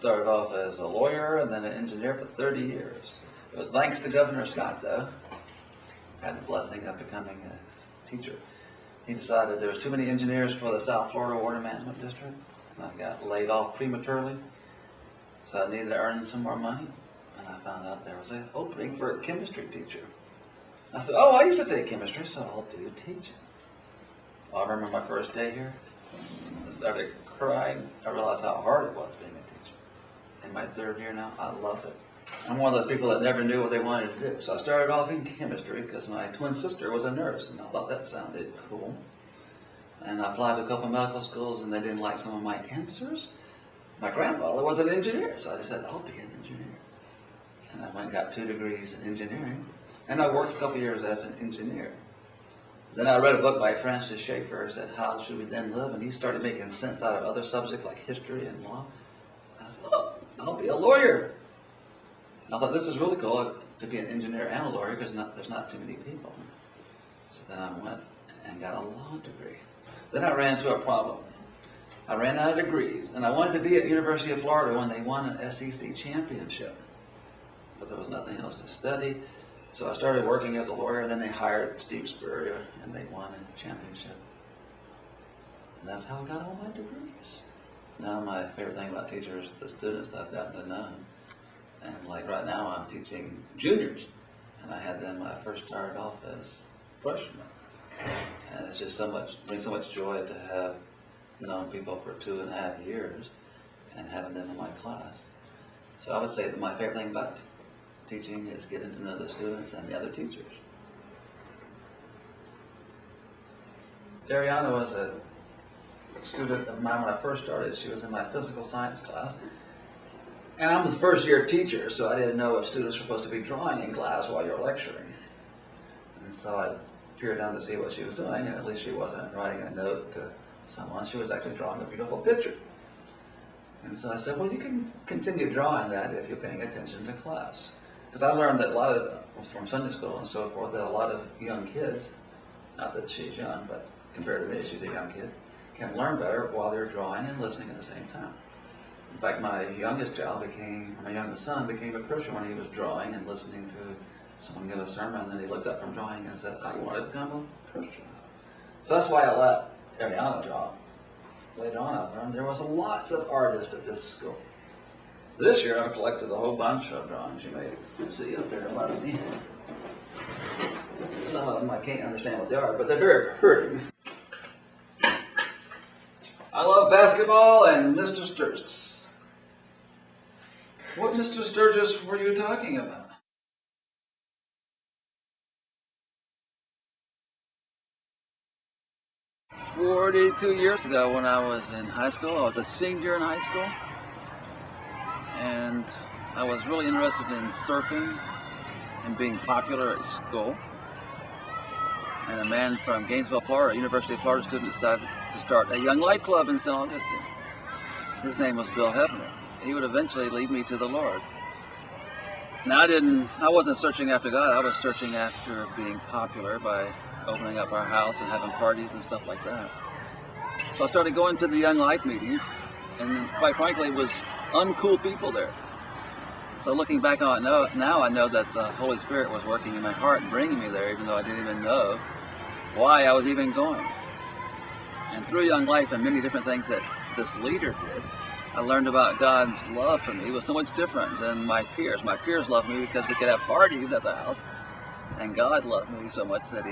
started off as a lawyer and then an engineer for 30 years. It was thanks to Governor Scott, though. I had the blessing of becoming a teacher. He decided there was too many engineers for the South Florida Water Management District, and I got laid off prematurely, so I needed to earn some more money, and I found out there was an opening for a chemistry teacher. I said, oh, I used to take chemistry, so I'll do teaching. Well, I remember my first day here. I started crying. I realized how hard it was being a teacher. In my third year now, I love it. I'm one of those people that never knew what they wanted to do. So I started off in chemistry because my twin sister was a nurse, and I thought that sounded cool. And I applied to a couple of medical schools, and they didn't like some of my answers. My grandfather was an engineer, so I decided I'll be an engineer. And I went and got 2 degrees in engineering, and I worked a couple of years as an engineer. Then I read a book by Francis Schaeffer. It said, How Should We Then Live? And he started making sense out of other subjects like history and law. I said, oh, I'll be a lawyer. I thought this is really cool to be an engineer and a lawyer because there's not too many people. So then I went and got a law degree. Then I ran into a problem. I ran out of degrees, and I wanted to be at University of Florida when they won an SEC championship. But there was nothing else to study. So I started working as a lawyer, and then they hired Steve Spurrier, and they won a championship. And that's how I got all my degrees. Now my favorite thing about teachers is the students that I've gotten to know. And like right now I'm teaching juniors, and I had them when I first started off as freshmen. And it's just brings so much joy to have known people for 2.5 years and having them in my class. So I would say that my favorite thing about teaching is getting to know the students and the other teachers. Ariana was a student of mine when I first started. She was in my physical science class. And I'm the first year teacher, so I didn't know if students were supposed to be drawing in class while you're lecturing. And so I peered down to see what she was doing, and at least she wasn't writing a note to someone. She was actually drawing a beautiful picture. And so I said, well, you can continue drawing that if you're paying attention to class. Because I learned that from Sunday school and so forth, that a lot of young kids, not that she's young, but compared to me, she's a young kid, can learn better while they're drawing and listening at the same time. In fact, my youngest son became a Christian when he was drawing and listening to someone give a sermon, and then he looked up from drawing and said, I want to become a Christian. So that's why I let Ariana draw. Later on, I learned there was lots of artists at this school. This year, I've collected a whole bunch of drawings. You may see up there a lot of them. Some of them I can't understand what they are, but they're very pretty. I love basketball and Mr. Sturgis. What Mr. Sturgis were you talking about? "42 years ago when I was in high school, I was a senior in high school, and I was really interested in surfing and being popular at school. And a man from Gainesville, Florida, University of Florida student, decided to start a Young Life Club in St. Augustine. His name was Bill Hebner. He would eventually lead me to the Lord. Now I wasn't searching after God, I was searching after being popular by opening up our house and having parties and stuff like that. So I started going to the Young Life meetings, and quite frankly, it was uncool people there. So looking back on it now, I know that the Holy Spirit was working in my heart and bringing me there, even though I didn't even know why I was even going. And through Young Life and many different things that this leader did, I learned about God's love for me. It was so much different than my peers. My peers loved me because we could have parties at the house, and God loved me so much that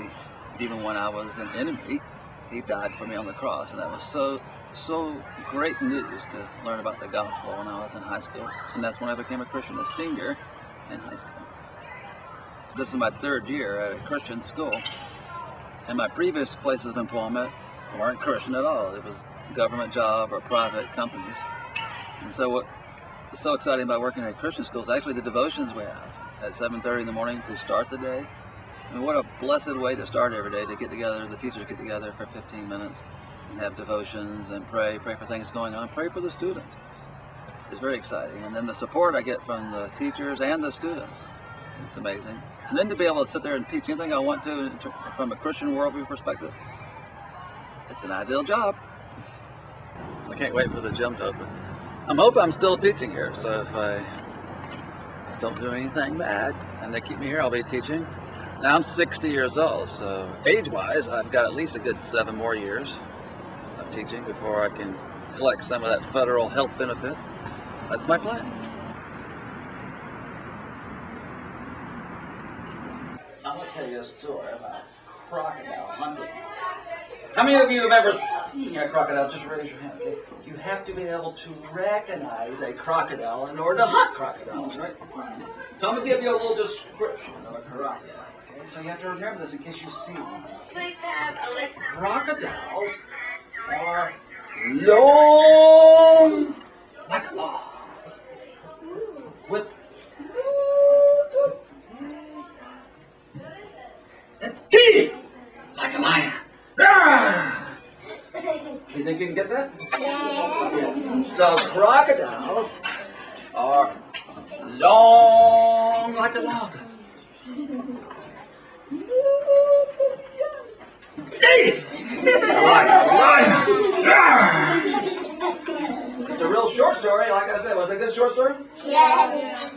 even when I was an enemy, He died for me on the cross, and that was so great news to learn about the gospel when I was in high school. And that's when I became a Christian, a senior in high school. This is my 3rd year at a Christian school, and my previous places of employment weren't Christian at all. It was government job or private companies. And so what's so exciting about working at a Christian school is actually the devotions we have at 7:30 in the morning to start the day. I mean, what a blessed way to start every day, to get together, the teachers get together for 15 minutes and have devotions and pray for things going on, pray for the students. It's very exciting. And then the support I get from the teachers and the students, it's amazing. And then to be able to sit there and teach anything I want to from a Christian worldview perspective, it's an ideal job. I can't wait for the gym to open. I'm hoping I'm still teaching here, so if I don't do anything bad and they keep me here, I'll be teaching. Now I'm 60 years old, so age-wise, I've got at least a good 7 more years of teaching before I can collect some of that federal health benefit. That's my plans. I'm going to tell you a story about crocodile hunting. How many of you have ever seen a crocodile? Just raise your hand. Okay? You have to be able to recognize a crocodile in order to hunt crocodiles, right? So I'm going to give you a little description of a crocodile. Okay? So you have to remember this in case you see one. Crocodiles are long like a log, with and teeth like a lion. You think you can get that? Yeah. So crocodiles are long like a log. Teeth like a lion. It's a real short story, like I said. Was it a good short story? Yeah.